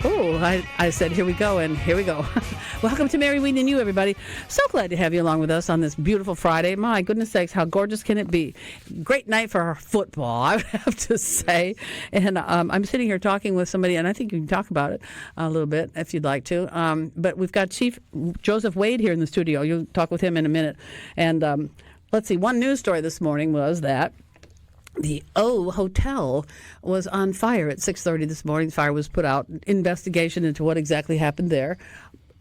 Oh, I said, here we go, and here we go. Welcome to Mary, Wieden, and you, everybody. So glad to have you along with us on this beautiful Friday. My goodness sakes, how gorgeous can it be? Great night for football, I would have to say. And I'm sitting here talking with somebody, and I think you can talk about it a little bit if you'd like to. But we've got Chief Joseph Wade here in the studio. You'll talk with him in a minute. And let's see, one news story this morning was that the O Hotel was on fire at 6:30 this morning. The fire was put out. Investigation into what exactly happened there.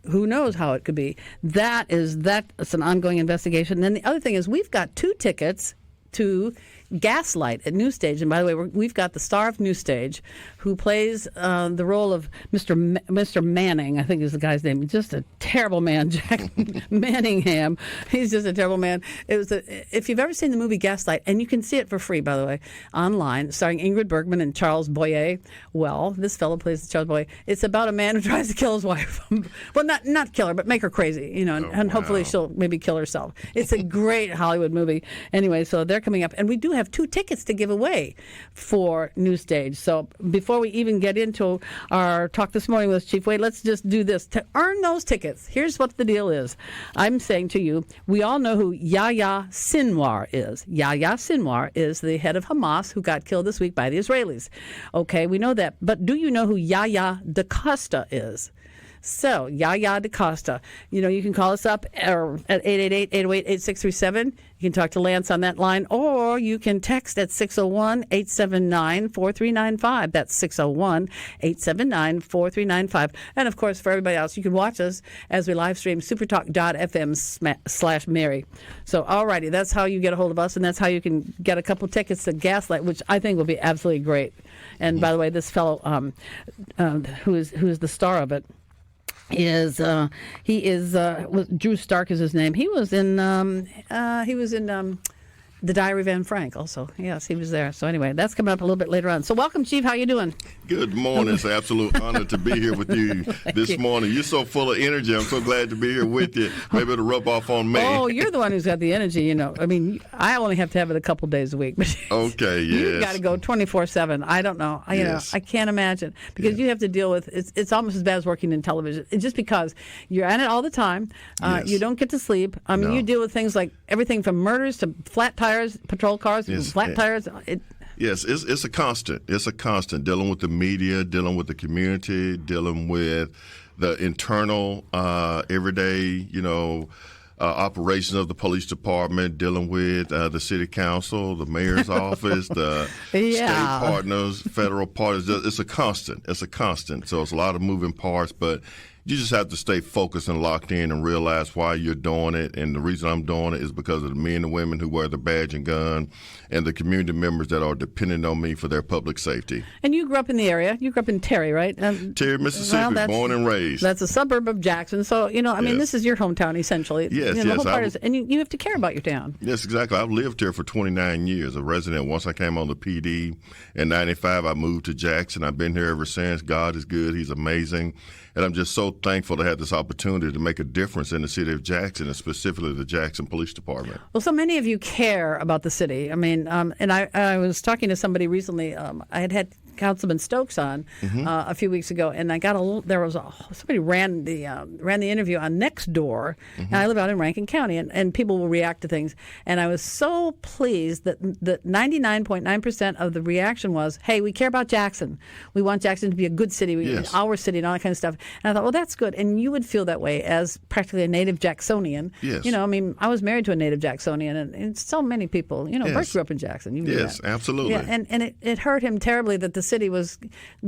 Who knows how it could be? That's an ongoing investigation. And then the other thing is we've got 2 tickets to Gaslight at New Stage. And by the way, we've got the star of New Stage who plays the role of Mr. Manning, I think is the guy's name. Just a terrible man, Jack Manningham. He's just a terrible man. If you've ever seen the movie Gaslight, and you can see it for free, by the way, online, starring Ingrid Bergman and Charles Boyer. Well, this fellow plays Charles Boyer. It's about a man who tries to kill his wife. Well, not kill her, but make her crazy, and hopefully she'll maybe kill herself. It's a great Hollywood movie. Anyway, so they're coming up, and we do have 2 tickets to give away for New Stage. So before we even get into our talk this morning with Chief Wade, let's just do this. To earn those tickets, here's what the deal is. I'm saying to you, we all know who Yahya Sinwar is. Yahya Sinwar is the head of Hamas who got killed this week by the Israelis. Okay, we know that. But do you know who Yahya DaCosta is? So, Yahya DaCosta, you can call us up at 888-808-8637. You can talk to Lance on that line, or you can text at 601-879-4395. That's 601-879-4395. And, of course, for everybody else, you can watch us as we live stream supertalk.fm/Mary. So, all righty, that's how you get a hold of us, and that's how you can get a couple tickets to Gaslight, which I think will be absolutely great. And, by the way, this fellow who is the star of it, Drew Stark is his name. He was in The Diary of Anne Frank also. Yes, he was there. So anyway, that's coming up a little bit later on. So welcome, Chief. How you doing? Good morning. It's an absolute honor to be here with you this morning. You're so full of energy. I'm so glad to be here with you. Maybe it'll rub off on me. Oh, you're the one who's got the energy, I mean, I only have to have it a couple days a week. But okay, yes. You've got to go 24/7. I don't know. Yes. I can't imagine. Because you have to deal with, it's almost as bad as working in television. It's just because you're at it all the time. Yes. You don't get to sleep. I mean, you deal with things like everything from murders to flat tires, patrol cars, flat tires. Yes, it's a constant. It's a constant dealing with the media, dealing with the community, dealing with the internal, everyday, operations of the police department, dealing with the city council, the mayor's office, the state partners, federal partners. It's a constant. It's a constant. So it's a lot of moving parts, but you just have to stay focused and locked in and realize why you're doing it. And the reason I'm doing it is because of the men and women who wear the badge and gun and the community members that are dependent on me for their public safety. And you grew up in the area. You grew up in Terry, right? Terry, Mississippi, born and raised. That's a suburb of Jackson. So, I mean, this is your hometown, essentially. Yes, the whole part is, and you have to care about your town. Yes, exactly. I've lived here for 29 years, a resident. Once I came on the PD in 95, I moved to Jackson. I've been here ever since. God is good. He's amazing. And I'm just so thankful to have this opportunity to make a difference in the city of Jackson, and specifically the Jackson Police Department. Well, so many of you care about the city. I mean, and I was talking to somebody recently. I had Councilman Stokes on a few weeks ago, and I got somebody ran the interview on Nextdoor, and I live out in Rankin County, and people will react to things. And I was so pleased that 99.9% of the reaction was, "Hey, we care about Jackson. We want Jackson to be a good city, our city, and all that kind of stuff." And I thought, well, that's good. And you would feel that way as practically a native Jacksonian. Yes. I mean, I was married to a native Jacksonian, and so many people, Bert grew up in Jackson. You knew that. Absolutely. Yeah, and it hurt him terribly that the city was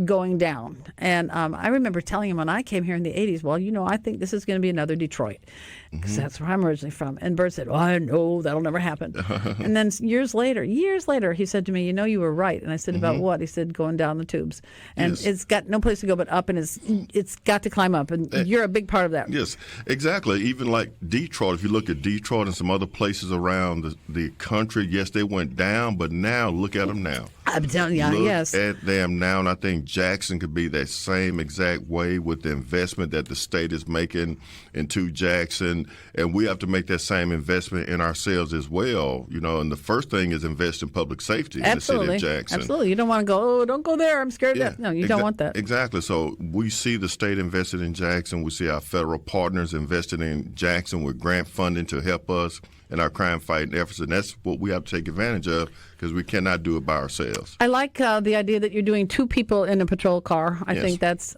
going down. And I remember telling him when I came here in the 80s, well, I think this is going to be another Detroit, because that's where I'm originally from. And Bert said, "Oh, I know, that'll never happen." And then years later, he said to me, "You were right." And I said, "About what?" He said, "Going down the tubes." And it's got no place to go but up, and it's got to climb up. And you're a big part of that. Yes, exactly. Even like Detroit, if you look at Detroit and some other places around the country, yes, they went down, but now look at them now. I'm telling you, Look at they am now, and I think Jackson could be that same exact way with the investment that the state is making into Jackson, and we have to make that same investment in ourselves as well. And the first thing is invest in public safety in the city of Jackson. Absolutely. You don't want to go, don't go there, I'm scared of that. No, you don't want that. Exactly. So we see the state invested in Jackson. We see our federal partners invested in Jackson with grant funding to help us in our crime fighting efforts, and that's what we have to take advantage of because we cannot do it by ourselves. I like the idea that you're doing 2 people in a patrol car. I think that's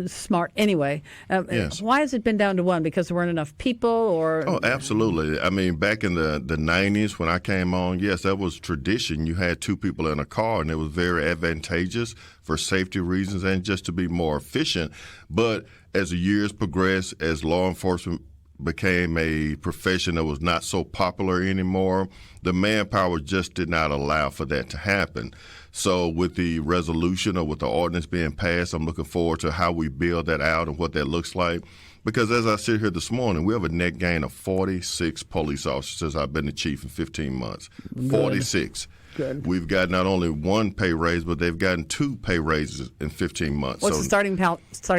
smart anyway. Yes. Why has it been down to 1? Because there weren't enough people? Or Oh, absolutely. I mean, back in the 90s when I came on, yes, that was tradition. You had 2 people in a car, and it was very advantageous for safety reasons and just to be more efficient. But as the years progressed, as law enforcement became a profession that was not so popular anymore, the manpower just did not allow for that to happen. So with the resolution or with the ordinance being passed, I'm looking forward to how we build that out and what that looks like. Because as I sit here this morning, we have a net gain of 46 police officers since I've been the chief in 15 months. Good. 46. Good. We've got not only 1 pay raise, but they've gotten 2 pay raises in 15 months. What's the starting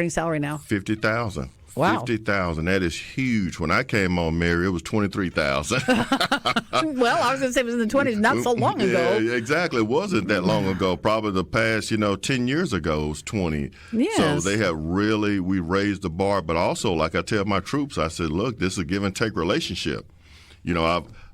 salary now? $50,000. Wow. $50,000. That is huge. When I came on, Mary, it was $23,000. Well, I was going to say it was in the 20s, not so long ago. Yeah, exactly. It wasn't that long ago. Probably the past, 10 years ago, it was 20. Yes. So they have we raised the bar. But also, like I tell my troops, I said, look, this is a give and take relationship.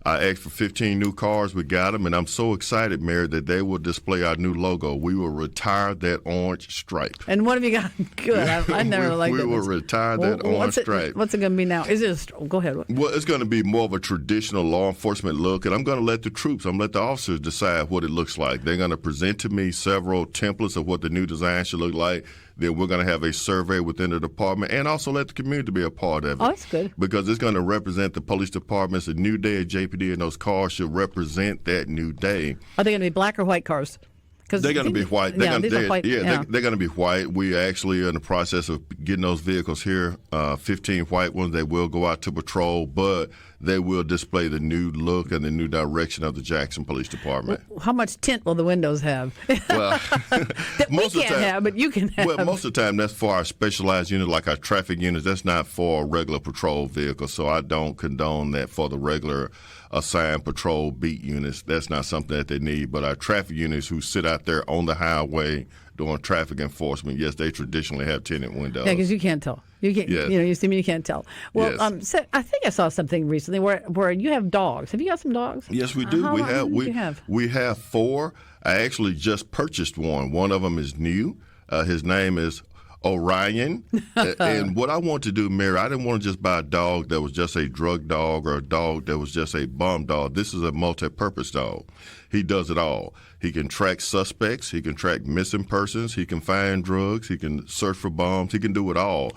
I asked for 15 new cars. We got them, and I'm so excited, Mary, that they will display our new logo. We will retire that orange stripe. And what have you got? Good. I never liked it. We will retire that orange stripe. What's it going to be now? Is it go ahead. Well, it's going to be more of a traditional law enforcement look, and I'm going to let the troops, I'm going to let the officers decide what it looks like. They're going to present to me several templates of what the new design should look like. Then we're going to have a survey within the department and also let the community be a part of it. Oh, that's good. Because it's going to represent the police department. It's a new day at JPD, and those cars should represent that new day. Are they going to be black or white cars? They're going to be white. They're going to be white. We actually are in the process of getting those vehicles here, 15 white ones. They will go out to patrol, but they will display the new look and the new direction of the Jackson Police Department. How much tint will the windows have? Well, that we can't have, but you can have. Well, most of the time that's for our specialized units, like our traffic units. That's not for a regular patrol vehicle, so I don't condone that for the regular assigned patrol beat units. That's not something that they need. But our traffic units who sit out there on the highway doing traffic enforcement, yes, they traditionally have tinted windows. Yeah, because you can't tell. You can't. Yes. You see me, you can't tell. Well, yes. So I think I saw something recently where you have dogs. Have you got some dogs? Yes, we do. How many do you have? We have 4. I actually just purchased one. One of them is new. His name is Orion. And what I want to do, Mary, I didn't want to just buy a dog that was just a drug dog or a dog that was just a bum dog. This is a multi-purpose dog. He does it all. He can track suspects. He can track missing persons. He can find drugs. He can search for bombs. He can do it all.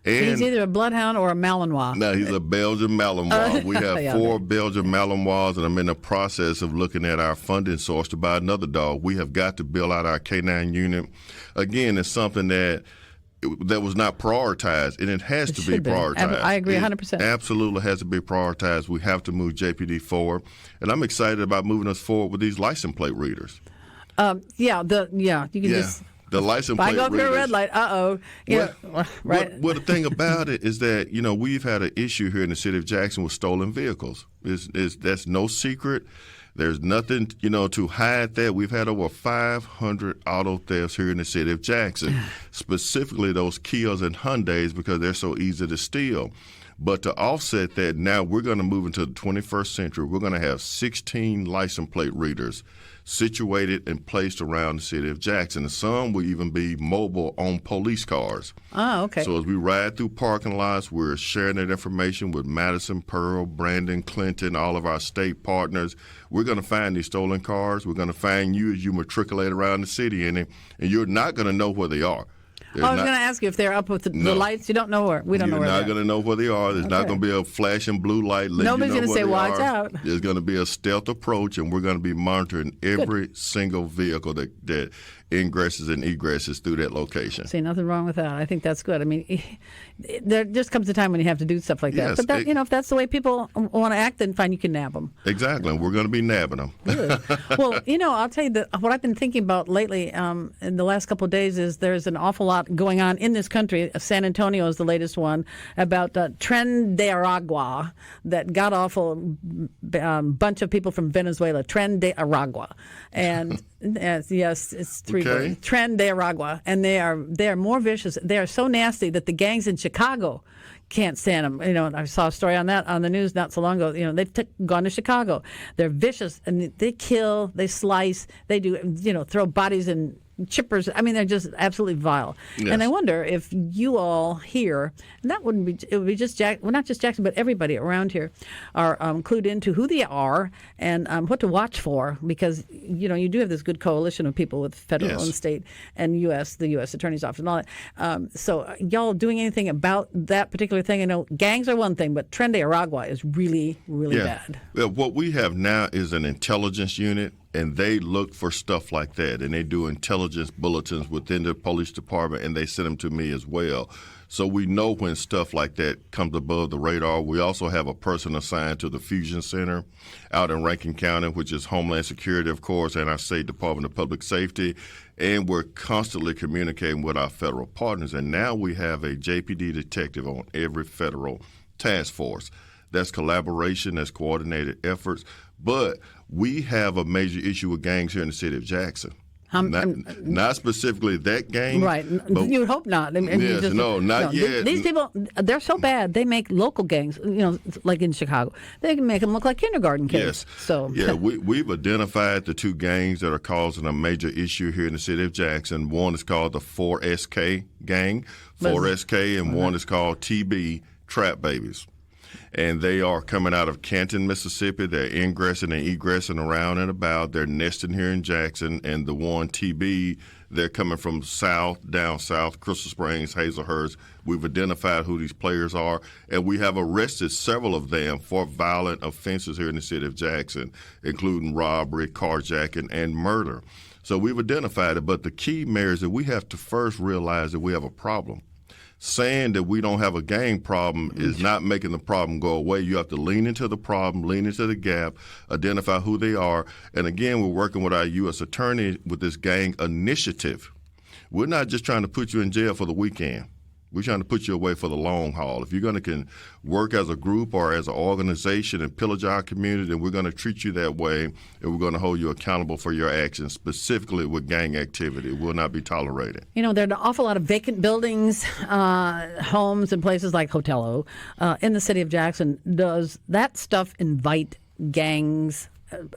And he's either a bloodhound or a Malinois. No, he's a Belgian Malinois. We have 4 Belgian Malinois, and I'm in the process of looking at our funding source to buy another dog. We have got to build out our K9 unit. Again, it's something that was not prioritized, and it has to be prioritized. I agree 100%. It absolutely has to be prioritized. We have to move JPD forward, and I'm excited about moving us forward with these license plate readers. You can just. The license plate readers. I go through a red light. Right. Well, the thing about it is that we've had an issue here in the city of Jackson with stolen vehicles. That's no secret. There's nothing, to hide that. We've had over 500 auto thefts here in the city of Jackson, specifically those Kias and Hyundais because they're so easy to steal. But to offset that, now we're going to move into the 21st century. We're going to have 16 license plate readers situated and placed around the city of Jackson. And some will even be mobile on police cars. Oh, okay. So as we ride through parking lots, we're sharing that information with Madison, Pearl, Brandon, Clinton, all of our state partners. We're going to find these stolen cars. We're going to find you as you matriculate around the city in it, and you're not going to know where they are. I was going to ask you if they're up with the lights. You don't know where. We don't know where they're. You're not going to know where they are. There's not going to be a flashing blue light. Nobody's going to say, watch out. There's going to be a stealth approach, and we're going to be monitoring every single vehicle that ingresses and egresses through that location. See, nothing wrong with that. I think that's good. I mean, there just comes a time when you have to do stuff like that. Yes, But that, if that's the way people want to act, then fine, you can nab them. Exactly, and we're going to be nabbing them. Good. Well, I'll tell you that what I've been thinking about lately in the last couple of days is there's an awful lot going on in this country. San Antonio is the latest one about Tren de Aragua, that god-awful bunch of people from Venezuela, Tren de Aragua. And yes, it's three words. Tren de Aragua. And they are more vicious. They are so nasty that the gangs in Chicago can't stand them. I saw a story on that on the news not so long ago. They've gone to Chicago. They're vicious, and they kill, they slice, they do, throw bodies in chippers. I mean, they're just absolutely vile. Yes. And I wonder if you all here, and it would be just not just Jackson, but everybody around here are clued into who they are and what to watch for, because you do have this good coalition of people with federal and state and the U.S. Attorney's Office and all that. So y'all doing anything about that particular thing? I know gangs are one thing, but Tren de Aragua is really, really bad. Well, what we have now is an intelligence unit, and they look for stuff like that, and they do intelligence bulletins within the police department, and they send them to me as well. So we know when stuff like that comes above the radar. We also have a person assigned to the Fusion Center out in Rankin County, which is Homeland Security, of course, and our State Department of Public Safety, and we're constantly communicating with our federal partners. And now we have a JPD detective on every federal task force. That's collaboration, that's coordinated efforts. But we have a major issue with gangs here in the city of Jackson. Not specifically that gang. Right. You would hope not. Not yet. These people, they're so bad, they make local gangs, like in Chicago, they can make them look like kindergarten kids. Yes. So we've identified the two gangs that are causing a major issue here in the city of Jackson. One is called the 4SK gang, 4SK, and one is called TB, Trap Babies. And they are coming out of Canton, Mississippi. They're ingressing and egressing around and about. They're nesting here in Jackson. And the one TB, they're coming from down south, Crystal Springs, Hazelhurst. We've identified who these players are, and we have arrested several of them for violent offenses here in the city of Jackson, including robbery, carjacking, and murder. So we've identified it. But the key, Mary, is that we have to first realize that we have a problem. Saying that we don't have a gang problem is not making the problem go away. You have to lean into the problem, lean into the gap, identify who they are. And again, we're working with our U.S. attorney with this gang initiative. We're not just trying to put you in jail for the weekend. We're trying to put you away for the long haul. If you're going to work as a group or as an organization and pillage our community, then we're going to treat you that way, and we're going to hold you accountable for your actions, specifically with gang activity. It will not be tolerated. There are an awful lot of vacant buildings, homes, and places like Hotello in the city of Jackson. Does that stuff invite gangs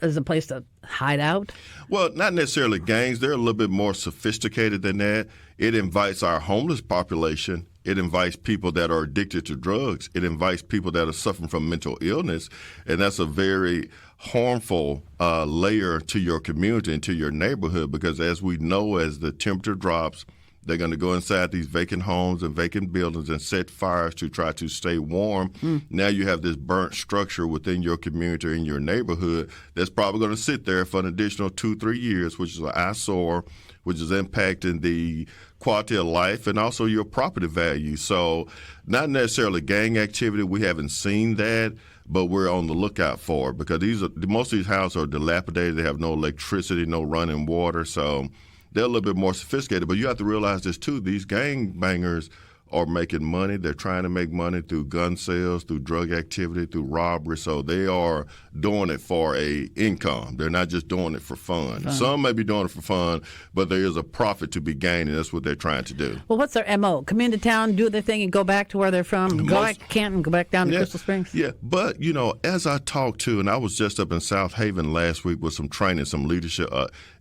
as a place to hide out? Well, not necessarily gangs. They're a little bit more sophisticated than that. It invites our homeless population. It invites people that are addicted to drugs. It invites people that are suffering from mental illness. And that's a very harmful layer to your community and to your neighborhood, because as we know, as the temperature drops, they're going to go inside these vacant homes and vacant buildings and set fires to try to stay warm. Now you have this burnt structure within your community or in your neighborhood that's probably going to sit there for an additional 2-3 years, which is an eyesore, which is impacting the quality of life and also your property value. So not necessarily gang activity. We haven't seen that, but we're on the lookout for it, because most of these houses are dilapidated. They have no electricity, no running water. So they're a little bit more sophisticated. But you have to realize this, too. These gangbangers are making money. They're trying to make money through gun sales, through drug activity, through robbery. So they are doing it for a income. They're not just doing it for fun. Some may be doing it for fun, but there is a profit to be gained, and that's what they're trying to do. Well, what's their M.O.? Come into town, do their thing, and go back to where they're from? Go back to Canton, go back down to Crystal Springs? Yeah, but, as I talked to, and I was just up in South Haven last week with some training, some leadership,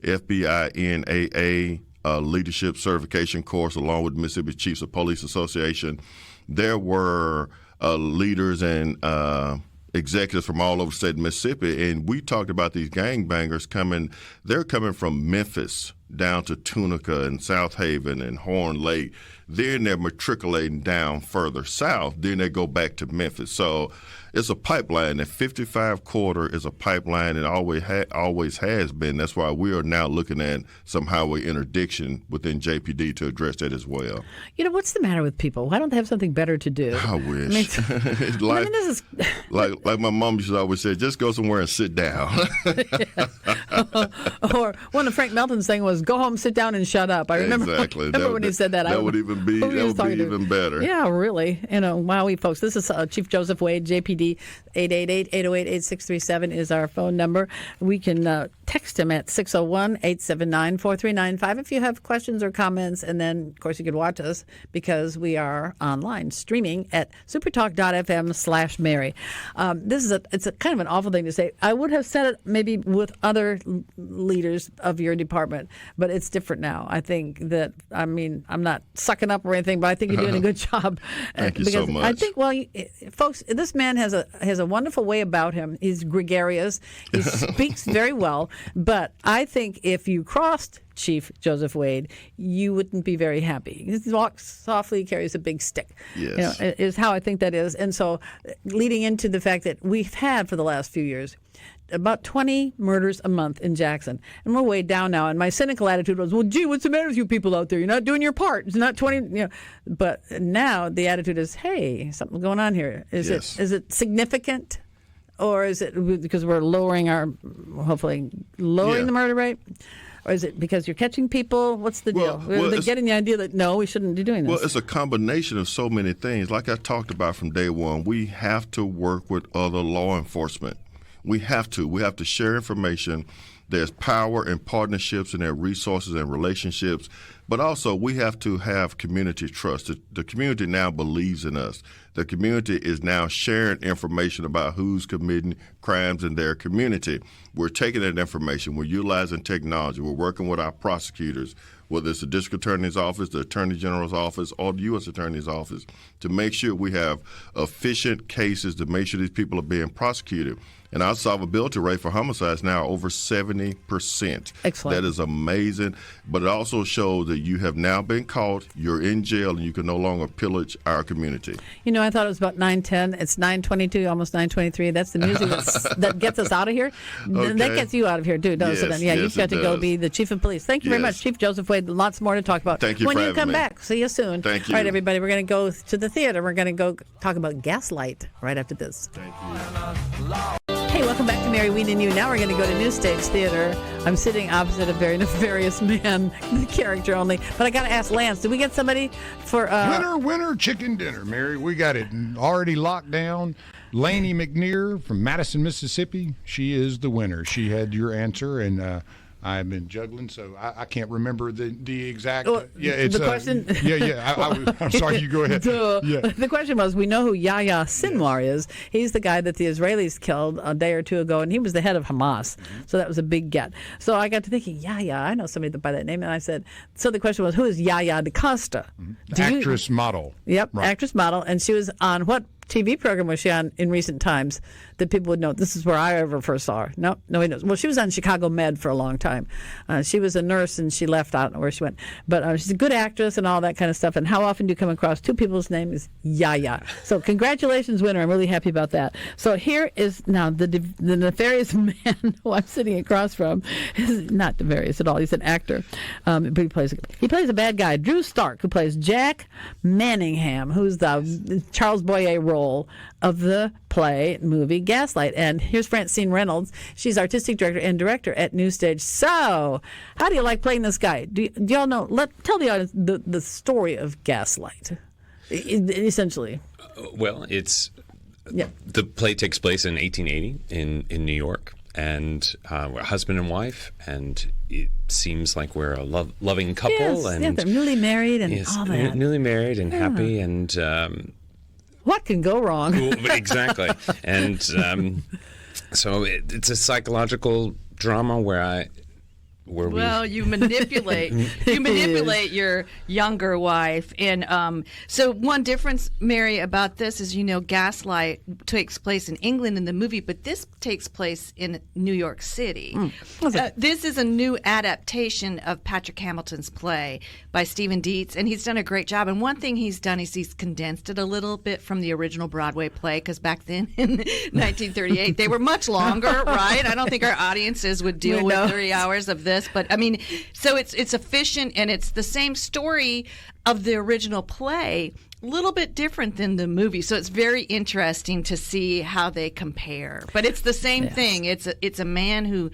FBI, NAA, leadership certification course, along with Mississippi Chiefs of Police Association. There were leaders and executives from all over the state of Mississippi, and we talked about these gangbangers coming. They're coming from Memphis down to Tunica and South Haven and Horn Lake. Then they're matriculating down further south. Then they go back to Memphis. So it's a pipeline. And 55 quarter is a pipeline and always has been. That's why we are now looking at some highway interdiction within JPD to address that as well. You know, what's the matter with people? Why don't they have something better to do? I wish. This is like my mom used to always say, just go somewhere and sit down. Or one of Frank Melton's thing was, go home, sit down, and shut up. I remember, when he said that. That would even be even better. Yeah, really. You know, wowie, folks. This is Chief Joseph Wade, JPD. 888-808-8637 is our phone number. We can text him at 601-879-4395 if you have questions or comments. And then, of course, you can watch us because we are online streaming at supertalk.fm/Mary. It's a kind of an awful thing to say. I would have said it maybe with other leaders of your department, but it's different now. I think that, I'm not sucking up or anything, but I think you're doing a good job. Thank you so much. I think, folks, this man has a wonderful way about him. He's gregarious. He speaks very well. But I think if you crossed Chief Joseph Wade, you wouldn't be very happy. He walks softly, carries a big stick. Yes. Is how I think that is. And so leading into the fact that we've had for the last few years about 20 murders a month in Jackson. And we're way down now. And my cynical attitude was, well, gee, what's the matter with you people out there? You're not doing your part. It's not 20, But now the attitude is, hey, something's going on here. Is it significant? Or is it because we're hopefully lowering the murder rate? Or is it because you're catching people? What's the deal? They're getting the idea that, no, we shouldn't be doing this. Well, it's a combination of so many things. Like I talked about from day one, we have to work with other law enforcement. We have to. We have to share information. There's power in partnerships and there are resources and relationships. But also we have to have community trust. The community now believes in us. The community is now sharing information about who's committing crimes in their community. We're taking that information. We're utilizing technology. We're working with our prosecutors, whether it's the district attorney's office, the attorney general's office, or the U.S. attorney's office, to make sure we have efficient cases, to make sure these people are being prosecuted. And our solvability rate for homicides now over 70%. Excellent. That is amazing. But it also shows that you have now been caught, you're in jail, and you can no longer pillage our community. I thought it was about 9:10. It's 9:22, almost 9:23. That's the music that gets us out of here. Okay. That gets you out of here, too, doesn't it? Yeah, yes, you've got to go be the chief of police. Thank you very much, Chief Joseph Wade. Lots more to talk about. Thank you when for you having come me. back. See you soon. Thank you. All right, everybody, we're going to go to the theater. We're going to go talk about Gaslight right after this. Thank you. Hey, welcome back to Mary, Wieden, and You. Now we're going to go to New Stage Theater. I'm sitting opposite a very nefarious man, the character only. But I got to ask Lance, did we get somebody for... Winner, chicken dinner, Mary. We got it already locked down. Lainey McNear from Madison, Mississippi. She is the winner. She had your answer, and I've been juggling, so I can't remember the exact. The question. I'm sorry. You go ahead. The question was: we know who Yahya Sinwar is. He's the guy that the Israelis killed a day or two ago, and he was the head of Hamas. Mm-hmm. So that was a big get. So I got to thinking, Yahya. I know somebody by that name, and I said. So the question was, who is Yahya DaCosta? Mm-hmm. Actress, model. Yep, right. Actress, model, and she was on what TV program was she on in recent times that people would know? This is where I ever first saw her. No, he knows. Well, she was on Chicago Med for a long time. She was a nurse and she left. I don't know where she went. But she's a good actress and all that kind of stuff. And how often do you come across two people's names? Yahya. So congratulations, winner. I'm really happy about that. So here is now the nefarious man who I'm sitting across from. Is not nefarious at all. He's an actor. But he plays a bad guy. Drew Stark, who plays Jack Manningham, who's the Charles Boyer role of the movie Gaslight. And here's Francine Reynolds. She's artistic director and director at New Stage. So, how do you like playing this guy? Do y'all know? Tell the audience the story of Gaslight, essentially. Well, the play takes place in 1880 in New York. And we're husband and wife, and it seems like we're a loving couple. Yes, and they're newly married and all that. Newly married and happy, and what can go wrong? Exactly. And so it's a psychological drama where where Well, you manipulate your younger wife, and so one difference, Mary, about this is Gaslight takes place in England in the movie, but this takes place in New York City. This is a new adaptation of Patrick Hamilton's play by Stephen Dietz, and he's done a great job. And one thing he's done is he's condensed it a little bit from the original Broadway play, because back then in 1938 they were much longer, right? I don't think our audiences would deal with 3 hours of this. But I mean, so it's efficient, and it's the same story of the original play, a little bit different than the movie. So it's very interesting to see how they compare. But it's the same thing. It's a man who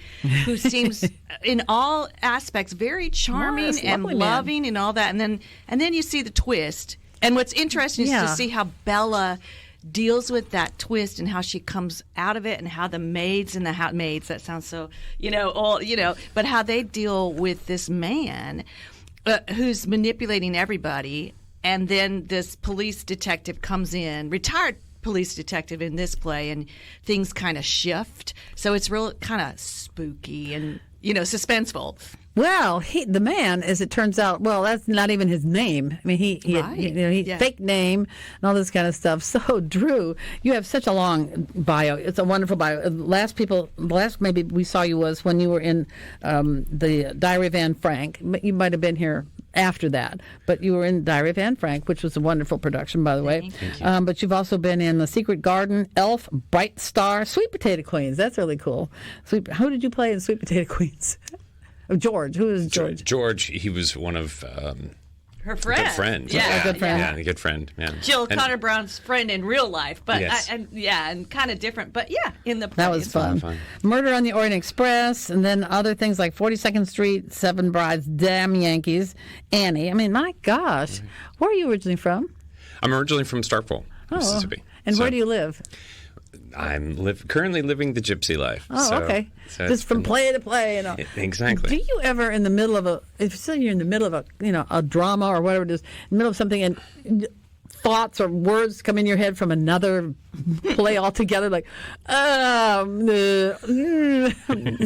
seems in all aspects very charming and loving and all that. And then you see the twist. And what's interesting is to see how Bella deals with that twist and how she comes out of it, and how the maids and the maids, that sounds so, but how they deal with this man who's manipulating everybody. And then this police detective comes in, retired police detective in this play, and things kind of shift. So it's real kind of spooky and, suspenseful. Well, the man, as it turns out, that's not even his name. I mean, he fake name and all this kind of stuff. So, Drew, you have such a long bio. It's a wonderful bio. Last maybe we saw you was when you were in the Diary of Anne Frank. You might have been here after that, but you were in Diary of Anne Frank, which was a wonderful production, by the way. Thank you. But you've also been in The Secret Garden, Elf, Bright Star, Sweet Potato Queens. That's really cool. Who did you play in Sweet Potato Queens? George. Who is George? George, he was one of her friend. A good friend. Yeah. A good friend. Yeah, a good friend. Yeah. Jill Connor Brown's friend in real life, but yes. and kind of different, but in the play. That was fun. Murder on the Orient Express, and then other things like 42nd Street, Seven Brides, Damn Yankees, Annie. I mean, my gosh, where are you originally from? I'm originally from Starkville, Mississippi. And where do you live? I'm currently living the gypsy life. Oh, okay. So just from play to play, Exactly. Do you ever, in the middle of you're in the middle of a drama or whatever it is, in the middle of something, and thoughts or words come in your head from another play altogether, like, does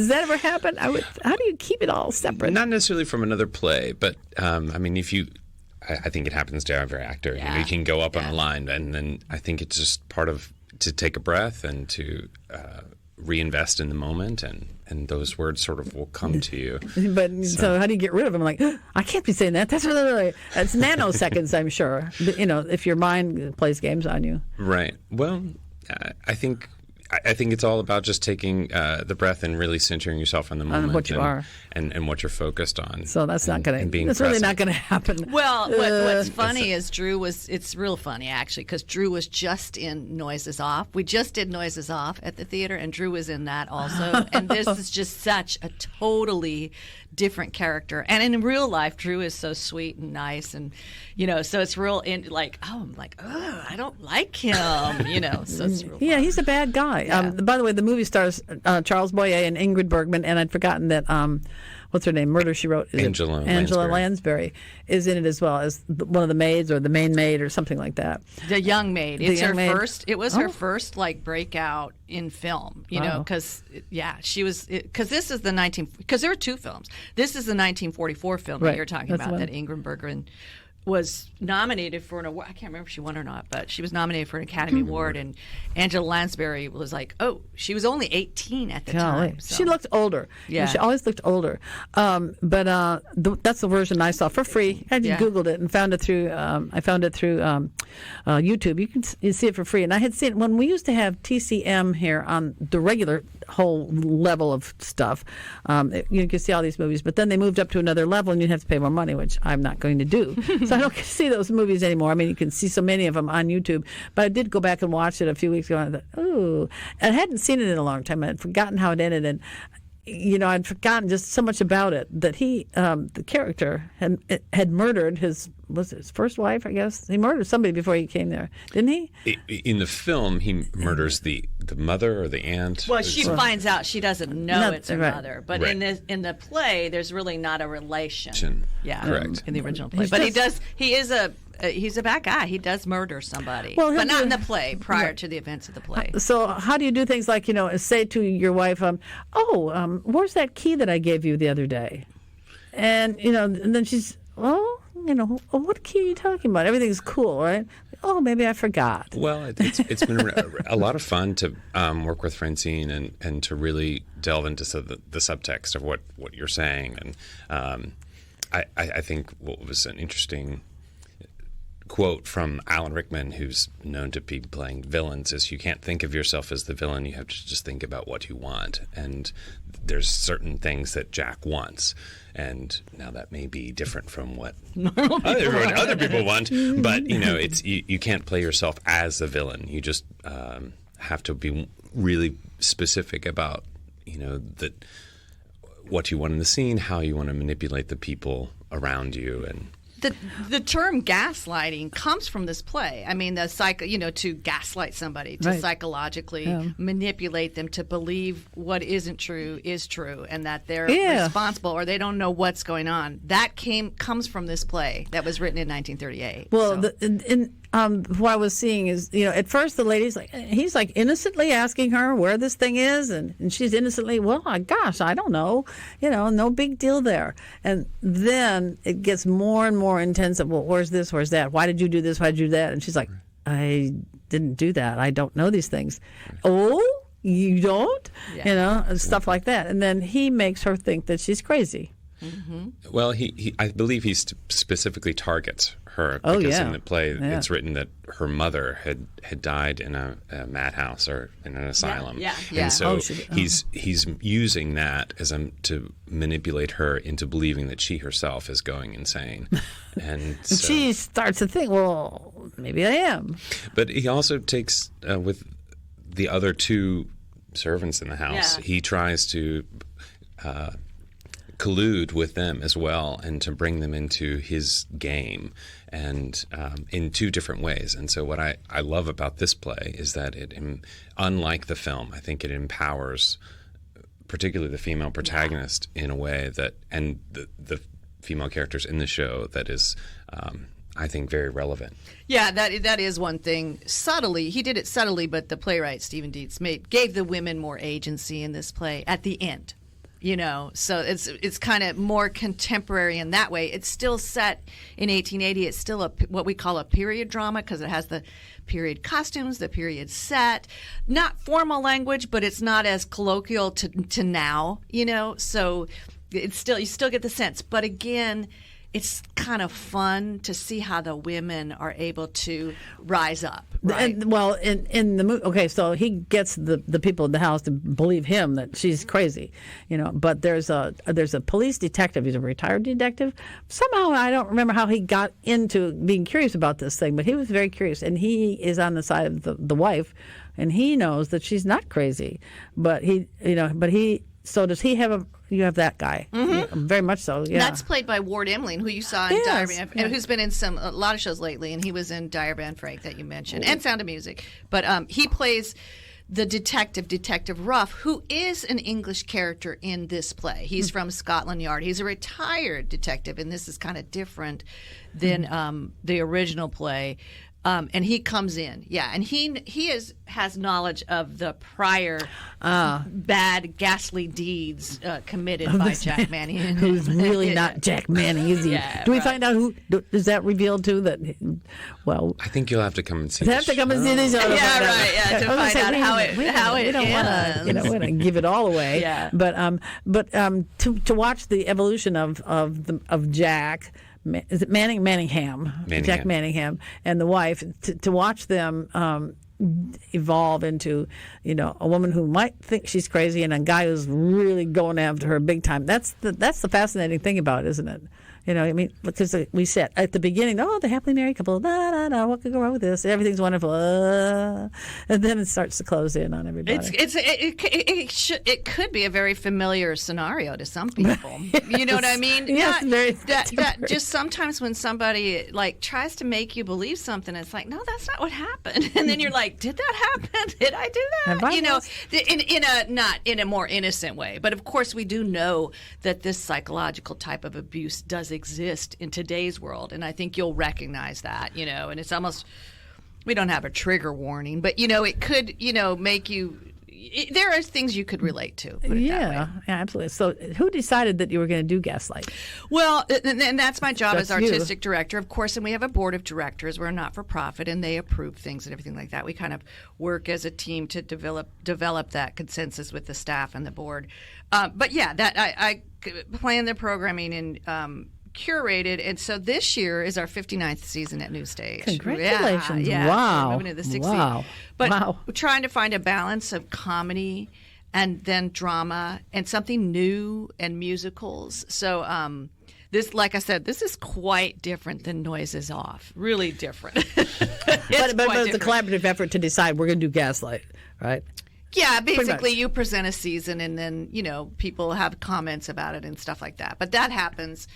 that ever happen? How do you keep it all separate? Not necessarily from another play, but I mean, I think it happens to every actor. Yeah. You can go up on a line, and then I think it's just part of to take a breath and to reinvest in the moment, and those words sort of will come to you. But so how do you get rid of them? Like, I can't be saying that. That's it's nanoseconds, I'm sure. If your mind plays games on you. Right. Well, I think it's all about just taking the breath and really centering yourself on the moment, on what you are, and what you're focused on. So that's not going to. That's really not going to happen. Well, what's funny is Drew was. It's real funny actually, because Drew was just in Noises Off. We just did Noises Off at the theater, and Drew was in that also. And this is just such a totally different character. And in real life, Drew is so sweet and nice, and so it's real. I don't like him. So it's real. Yeah, fun. he's a bad guy. Yeah. By the way, the movie stars Charles Boyer and Ingrid Bergman, and I'd forgotten that. What's her name? Murder, She Wrote. Angela Lansbury is in it as well as one of the maids or the main maid or something like that. The young maid. It's her maid. first. It was her first breakout in film. Because she was. Because this is because there were two films. This is the 1944 film that you're talking about that Ingrid Bergman was nominated for an award. I can't remember if she won or not, but she was nominated for an Academy Award. And Angela Lansbury was she was only 18 at the time. So. She looked older. Yeah. She always looked older. But that's the version I saw for free. I just Googled it and found it through. I found it through YouTube. You see it for free. And I had seen it when we used to have TCM here on the regular whole level of stuff. You could see all these movies, but then they moved up to another level, and you'd have to pay more money, which I'm not going to do. So I don't see those movies anymore. I mean, you can see so many of them on YouTube. But I did go back and watch it a few weeks ago, and I thought, ooh. And I hadn't seen it in a long time. I had forgotten how it ended, and I'd forgotten just so much about it that he, the character, had murdered his first wife, I guess. He murdered somebody before he came there, didn't he? In the film, he murders the mother or the aunt. Well, she finds out she doesn't know it's her right. mother, but Right. in the play, there's really not a relation. Correct. In the original play, He's but just- he is a he's a bad guy. He does murder somebody, Well, but not in the play. Prior to the events of the play. So how do you do things like, say to your wife, where's that key that I gave you the other day? And, and then she's, what key are you talking about? Everything's cool, right? Oh, maybe I forgot. Well, it's been a lot of fun to work with Francine and to really delve into the subtext of what you're saying. And I think what was an interesting quote from Alan Rickman, who's known to be playing villains, is you can't think of yourself as the villain. You have to just think about what you want. And there's certain things that Jack wants. And now that may be different from what other people want, but it's you can't play yourself as the villain. You just have to be really specific about that what you want in the scene, how you want to manipulate the people around you, and. The term gaslighting comes from this play. I mean, to gaslight somebody, to psychologically manipulate them to believe what isn't true is true, and that they're responsible or they don't know what's going on. That comes from this play that was written in 1938. Well, what I was seeing is, at first the lady's he's innocently asking her where this thing is, and she's innocently, gosh, I don't know, no big deal there. And then it gets more and more intense. Well, where's this? Where's that? Why did you do this? Why did you do that? And she's like, I didn't do that. I don't know these things. Oh, you don't? Stuff like that. And then he makes her think that she's crazy. Mm-hmm. Well, I believe he specifically targets her because in the play it's written that her mother had died in a madhouse or in an asylum. And so he's using that as to manipulate her into believing that she herself is going insane. And so, she starts to think, well, maybe I am. But he also takes with the other two servants in the house, he tries to collude with them as well and to bring them into his game, and in two different ways. And so what I love about this play is that unlike the film, I think it empowers particularly the female protagonist in a way that, and the female characters in the show, that is I think very relevant. Yeah, that is one thing. Subtly, he did it subtly, but the playwright Stephen Dietz gave the women more agency in this play at the end. So it's kind of more contemporary in that way. It's still set in 1880. It's still what we call a period drama because it has the period costumes, the period set, not formal language, but it's not as colloquial to now. So it's still, you still get the sense. But again, it's kind of fun to see how the women are able to rise up. Right? And, well, in the movie, okay, so he gets the people in the house to believe him that she's crazy, But there's a police detective. He's a retired detective. Somehow I don't remember how he got into being curious about this thing, but he was very curious, and he is on the side of the wife, and he knows that she's not crazy, but So does he have you have that guy? Mm-hmm. Very much so, yeah. That's played by Ward Emling, who you saw in Diary of Anne, who's been in a lot of shows lately, and he was in Diary of Anne Frank that you mentioned, and Sound of Music. But he plays the Detective Ruff, who is an English character in this play. He's from Scotland Yard. He's a retired detective, and this is kind of different than the original play. And he comes in, and he has knowledge of the prior bad, ghastly deeds committed by Jack Manning, who's really not Jack Manning, is he? Yeah, do we find out who? Is that revealed too? That I think you'll have to come and see. You have to come and see this show. To find out how it we don't want to give it all away. Yeah. But to watch the evolution of Jack. Is it Manningham? Jack Manningham and the wife, to watch them evolve into, a woman who might think she's crazy and a guy who's really going after her big time. That's the fascinating thing about it, isn't it? Because we said at the beginning, the happily married couple, what could go wrong with this? Everything's wonderful, and then it starts to close in on everybody. It could be a very familiar scenario to some people. You know what I mean? Yes, that just sometimes when somebody tries to make you believe something, it's like, no, that's not what happened, and then you're like, did that happen? Did I do that? Not in a more innocent way, but of course we do know that this psychological type of abuse does exist in today's world, and I think you'll recognize that, and it's almost, we don't have a trigger warning, but it could, make you. There are things you could relate to. Put it that way. Yeah, absolutely. So, who decided that you were going to do Gaslight? Well, and that's my job as That's you. artistic director, of course. And we have a board of directors. We're a not-for-profit, and they approve things and everything like that. We kind of work as a team to develop that consensus with the staff and the board. But yeah, that I plan the programming and. Curated, and so this year is our 59th season at New Stage. Congratulations. Yeah. Wow. We're moving to the 60th. Wow. But wow. we're trying to find a balance of comedy and then drama and something new and musicals. So this, like I said, this is quite different than Noises Off. Really different. But it's a collaborative effort to decide we're going to do Gaslight, right? Yeah, basically you present a season and then, people have comments about it and stuff like that. But that happens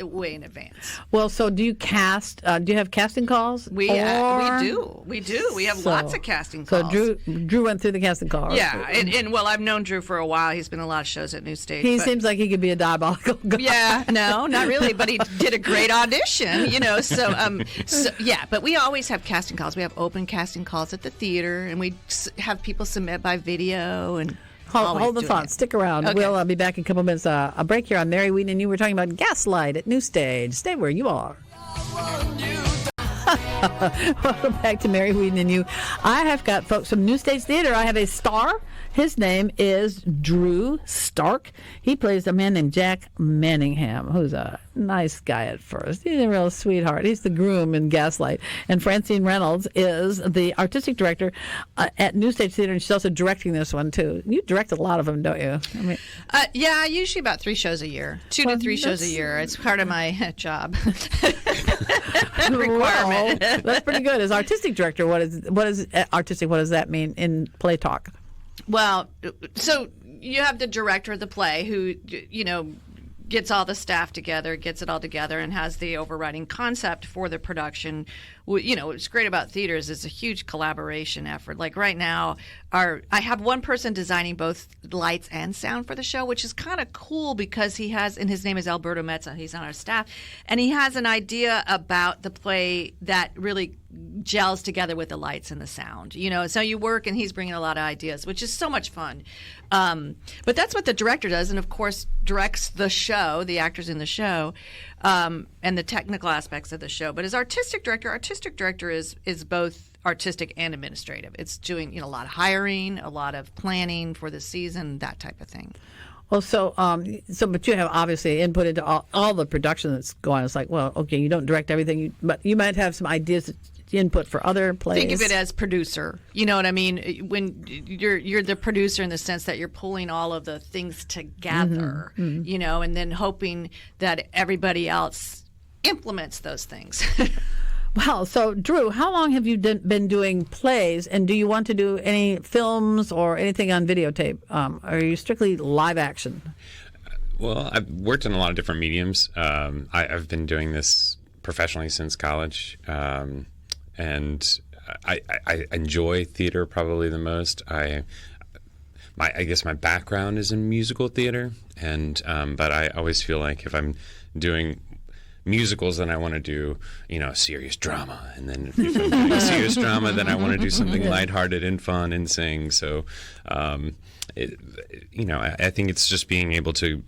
way in advance. Well, so do you cast? Do you have casting calls? We do. We have lots of casting calls. So Drew went through the casting calls. Yeah, and well, I've known Drew for a while. He's been in a lot of shows at New Stage. He seems like he could be a diabolical guy. Yeah, no, not really, but he did a great audition. So yeah. But we always have casting calls. We have open casting calls at the theater, and we have people submit by video and. Hold the thought. Stick around. Okay. We'll be back in a couple minutes. A break here on Mary Wieden and You. We're talking about Gaslight at New Stage. Stay where you are. Welcome back to Mary Wieden and You. I have got folks from New Stage Theater. I have a star. His name is Drew Stark. He plays a man named Jack Manningham, who's a nice guy at first. He's a real sweetheart. He's the groom in Gaslight. And Francine Reynolds is the artistic director at New Stage Theater, and she's also directing this one, too. You direct a lot of them, don't you? I mean, yeah, usually about 3 shows a year. 2 to 3 shows a year. It's part of my job. Requirement. Well, that's pretty good. As artistic director, what is artistic? What does that mean in play talk? Well, so you have the director of the play who, gets all the staff together, gets it all together, and has the overriding concept for the production. What's great about theaters is a huge collaboration effort. Like right now, I have one person designing both lights and sound for the show, which is kind of cool because he has, and his name is Alberto Mezza, he's on our staff, and he has an idea about the play that really gels together with the lights and the sound. So you work, and he's bringing a lot of ideas, which is so much fun. But that's what the director does, and of course directs the show, the actors in the show, and the technical aspects of the show. But as artistic director is both artistic and administrative. It's doing a lot of hiring, a lot of planning for the season, that type of thing. Well, but you have obviously input into all the production that's going on. It's like, well, okay, you don't direct everything, but you might have some ideas, input for other plays. Think of it as producer. You know what I mean? When you're the producer in the sense that you're pulling all of the things together, and then hoping that everybody else implements those things. Well, so Drew, how long have you been doing plays, and do you want to do any films or anything on videotape? Are you strictly live action? Well, I've worked in a lot of different mediums. I've been doing this professionally since college, and I enjoy theater probably the most. I guess my background is in musical theater, and but I always feel like if I'm doing musicals, then I want to do, serious drama. And then if I'm doing serious drama, then I want to do something lighthearted and fun and sing. So, I think it's just being able to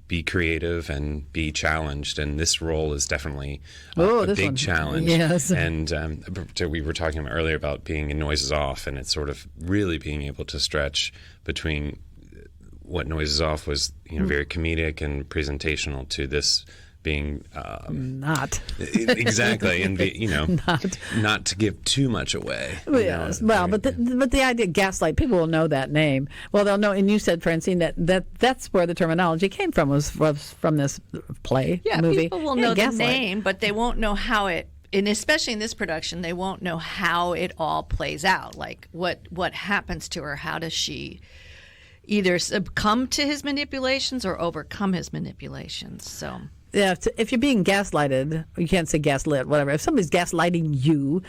be creative and be challenged. And this role is definitely a big challenge. Yes. And we were talking earlier about being in Noises Off, and it's sort of really being able to stretch between what Noises Off was, very comedic and presentational to this being not exactly, and not to give too much away. Yes, well, but the idea Gaslight, people will know that name. Well, they'll know, and you said, Francine, that's where the terminology came from, was from this play, movie. People will know Gaslight. the name, but they won't know how it. And especially in this production, they won't know how it all plays out. Like what happens to her? How does she either succumb to his manipulations or overcome his manipulations? So Yeah, if you're being gaslighted, you can't say gaslit, whatever. If somebody's gaslighting you,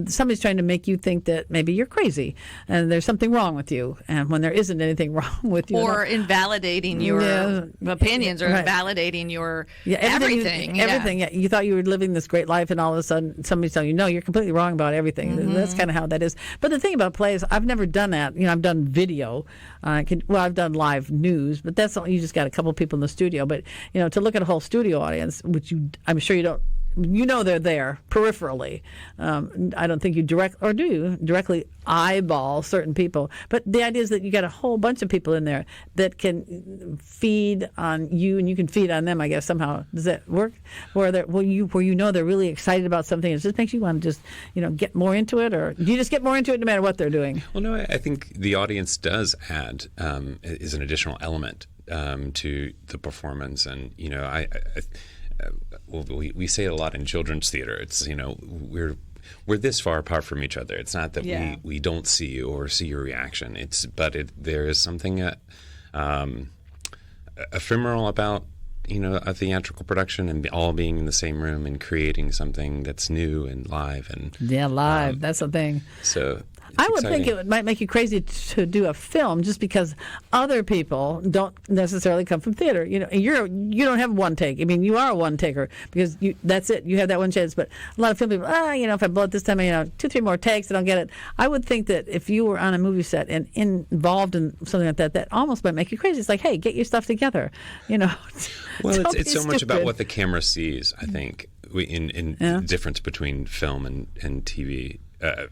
somebody's trying to make you think that maybe you're crazy and there's something wrong with you, and when there isn't anything wrong with you. Or invalidating your opinions, or invalidating your everything. Everything. Yeah. You thought you were living this great life, and all of a sudden somebody's telling you, no, you're completely wrong about everything. Mm-hmm. That's kind of how that is. But the thing about plays, I've never done that. I've done video. I've done live news, but that's all. You just got a couple people in the studio. But, to look at a whole studio audience, which I'm sure you don't, they're there peripherally. I don't think you directly eyeball certain people. But the idea is that you got a whole bunch of people in there that can feed on you, and you can feed on them, I guess, somehow. Does that work? Where they're really excited about something, it just makes you want to just, get more into it, or do you just get more into it no matter what they're doing? Well, no, I think the audience does add, is an additional element to the performance. And, we say it a lot in children's theater. It's, we're this far apart from each other. It's not that we don't see you or see your reaction. There is something ephemeral about, a theatrical production, and all being in the same room and creating something that's new and live. And live. That's the thing. So I would think it might make you crazy to do a film just because other people don't necessarily come from theater. You don't have one take. I mean, you are a one taker because that's it. You have that one chance. But a lot of film people, if I blow it this time, 2-3 more takes, I don't get it. I would think that if you were on a movie set and involved in something like that, that almost might make you crazy. It's like, hey, get your stuff together. Well, it's so much about what the camera sees. I think in the difference between film and TV.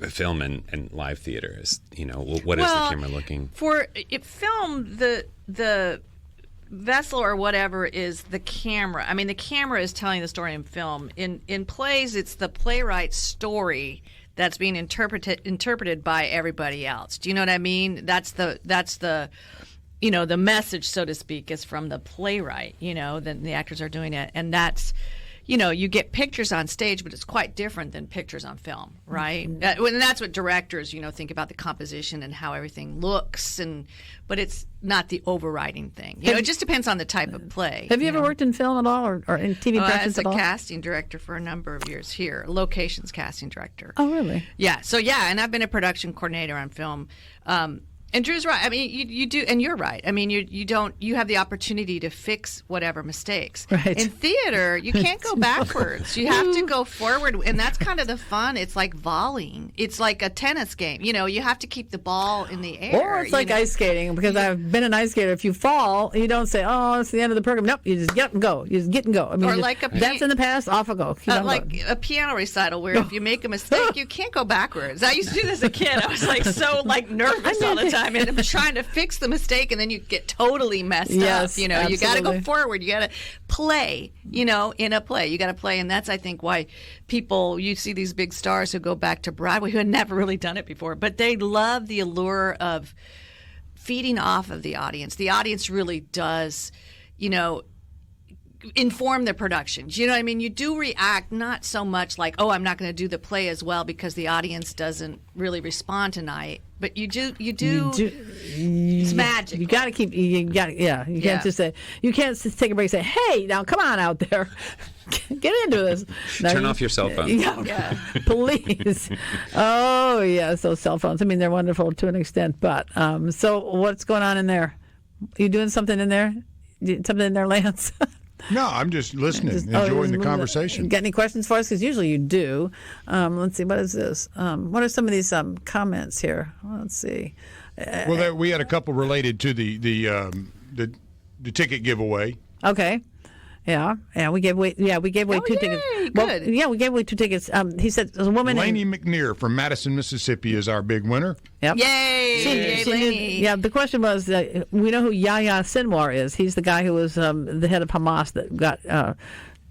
Film and live theater is, what is the camera looking for? Film, the vessel or whatever is the camera. I mean, the camera is telling the story in film. In plays, it's the playwright's story that's being interpreted by everybody else. Do you know what I mean? That's the the message, so to speak, is from the playwright. Then the actors are doing it, and that's. You get pictures on stage, but it's quite different than pictures on film, right? Mm-hmm. And that's what directors, think about the composition and how everything looks, but it's not the overriding thing. It just depends on the type of play. Have you ever worked in film at all, or in TV productions at all? As a casting director for a number of years here, locations casting director. Oh, really? Yeah. So and I've been a production coordinator on film. And Drew's right. I mean, you do, and you're right. I mean, you have the opportunity to fix whatever mistakes. Right. In theater, you can't go backwards. You have to go forward, and that's kind of the fun. It's like volleying. It's like a tennis game. You have to keep the ball in the air. Or it's like ice skating, because I've been an ice skater. If you fall, you don't say, "Oh, it's the end of the program." Nope, you just get up and go. You just get and go. I mean, or like that's in the past. Off I go. Like a piano recital where if you make a mistake, you can't go backwards. I used to do this as a kid. I was like so nervous all the time. And I'm trying to fix the mistake, and then you get totally messed up. Absolutely. You got to go forward. You got to play. In a play, you got to play, and that's I think why you see these big stars who go back to Broadway who had never really done it before, but they love the allure of feeding off of the audience. The audience really does, inform the production. Do you know what I mean? You do react, not so much like, oh, I'm not going to do the play as well because the audience doesn't really respond tonight. But you do. It's magic. You got to keep. You can't just say. You can't just take a break and say, "Hey, now come on out there, get into this." Turn off your cell phone. Yeah, please. Oh yes, those cell phones. I mean, they're wonderful to an extent, but so what's going on in there? Are you doing something in there? Something in there, Lance? No, I'm just listening, enjoying the conversation. Got any questions for us? Because usually you do. Let's see. What is this? What are some of these comments here? Let's see. Well, we had a couple related to the ticket giveaway. Okay. Yeah, we gave away. Yeah, we gave away 2 tickets. Good. Well, yeah, we gave away 2 tickets. He said there's a woman. Laney McNear from Madison, Mississippi, is our big winner. Yep. Yay, Laney. Yeah, the question was, we know who Yahya Sinwar is. He's the guy who was the head of Hamas that got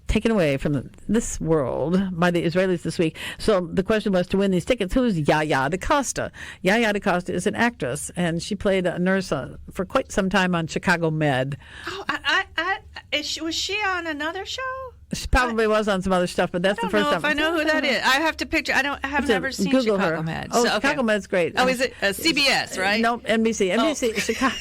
taken away from this world by the Israelis this week. So the question was, to win these tickets, who's Yahya DaCosta? Yahya DaCosta is an actress, and she played a nurse for quite some time on Chicago Med. Oh, was she on another show? She probably was on some other stuff, but that's the first time. If I know who that is. I have to picture. I have never seen Google Chicago her. Med. Oh, So, okay. Chicago Med's great. Oh, is it CBS, right? No, NBC. NBC, Chicago.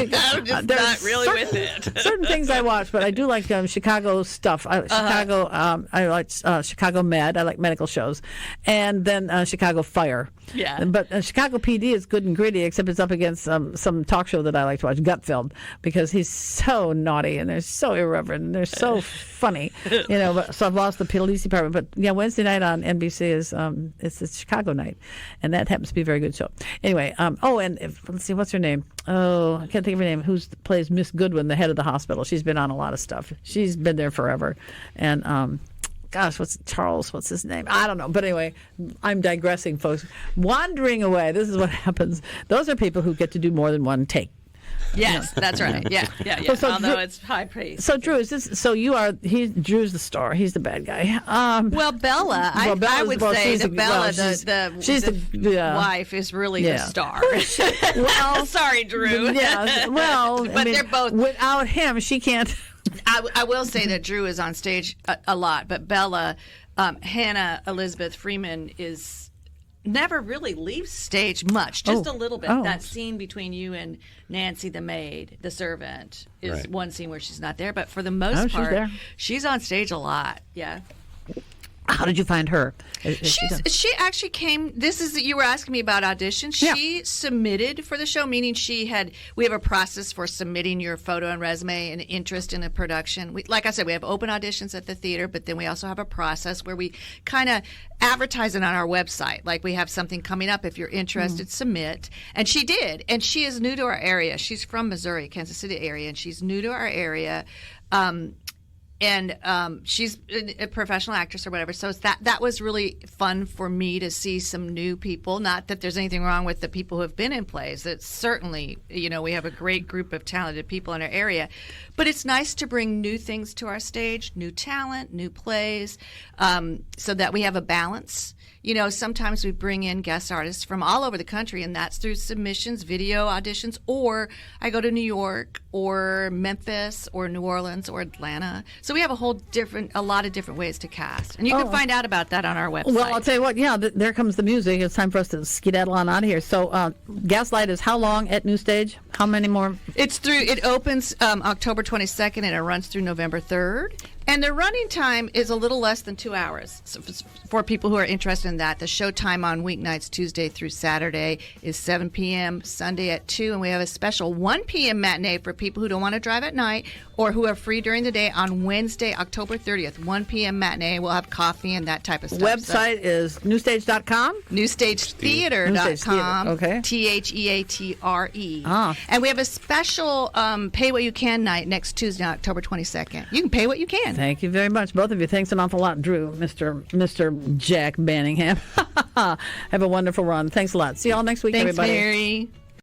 I'm just There's not really certain, with it. certain things I watch, but I do like Chicago stuff. Chicago. I like Chicago Med. I like medical shows, and then Chicago Fire. Yeah. But Chicago PD is good and gritty, except it's up against some talk show that I like to watch, Gutfeld, because he's so naughty and they're so irreverent and they're so funny, But, so I've lost the police department. But yeah, Wednesday night on NBC is it's the Chicago night, and that happens to be a very good show. Anyway, let's see, what's her name? Oh, I can't think of her name. Who plays Miss Goodwin, the head of the hospital? She's been on a lot of stuff. She's been there forever, and gosh, what's his name? I don't know. But anyway, I'm digressing, folks. Wandering away. This is what happens. Those are people who get to do more than one take. Yes, that's right. Yeah. So Although Drew, it's high praise. So Drew, Drew's the star. He's the bad guy. Well, Bella, I would say that Bella, the wife, is really the star. Well, sorry, Drew. Yeah. Well, but they're both. Without him, she can't. I will say that Drew is on stage a lot, but Bella, Hannah Elizabeth Freeman never really leaves stage much, just a little bit. That scene between you and Nancy the maid, the servant, is one scene where she's not there, but for the most part, she's on stage a lot. Yeah. How did you find her? She actually came. You were asking me about auditions. She submitted for the show, meaning we have a process for submitting your photo and resume and interest in a production. Like I said, we have open auditions at the theater, but then we also have a process where we kind of advertise it on our website. Like, we have something coming up. If you're interested, submit. And she did. And she is new to our area. She's from Missouri, Kansas City area, and she's new to our area. And she's a professional actress or whatever. So that was really fun for me to see some new people. Not that there's anything wrong with the people who have been in plays. It's certainly, we have a great group of talented people in our area. But it's nice to bring new things to our stage, new talent, new plays, so that we have a balance. Sometimes we bring in guest artists from all over the country, and that's through submissions, video auditions, or I go to New York or Memphis or New Orleans or Atlanta. So we have a lot of different ways to cast. And you can find out about that on our website. Well, I'll tell you what, there comes the music. It's time for us to skedaddle on out of here. So Gaslight is how long at New Stage? How many more? It opens October 22nd, and it runs through November 3rd. And the running time is a little less than 2 hours. So for people who are interested in that, the show time on weeknights, Tuesday through Saturday, is 7 p.m., Sunday at 2. And we have a special 1 p.m. matinee for people who don't want to drive at night or who are free during the day on Wednesday, October 30th. 1 p.m. matinee. We'll have coffee and that type of stuff. Website is newstage.com? Newstagetheater.com. Okay. Theatre. Ah. And we have a special Pay What You Can night next Tuesday, October 22nd. You can pay what you can. Thank you very much, both of you. Thanks an awful lot, Drew, Mr. Jack Banningham. Have a wonderful run. Thanks a lot. See you all next week, Thanks, everybody. Mary.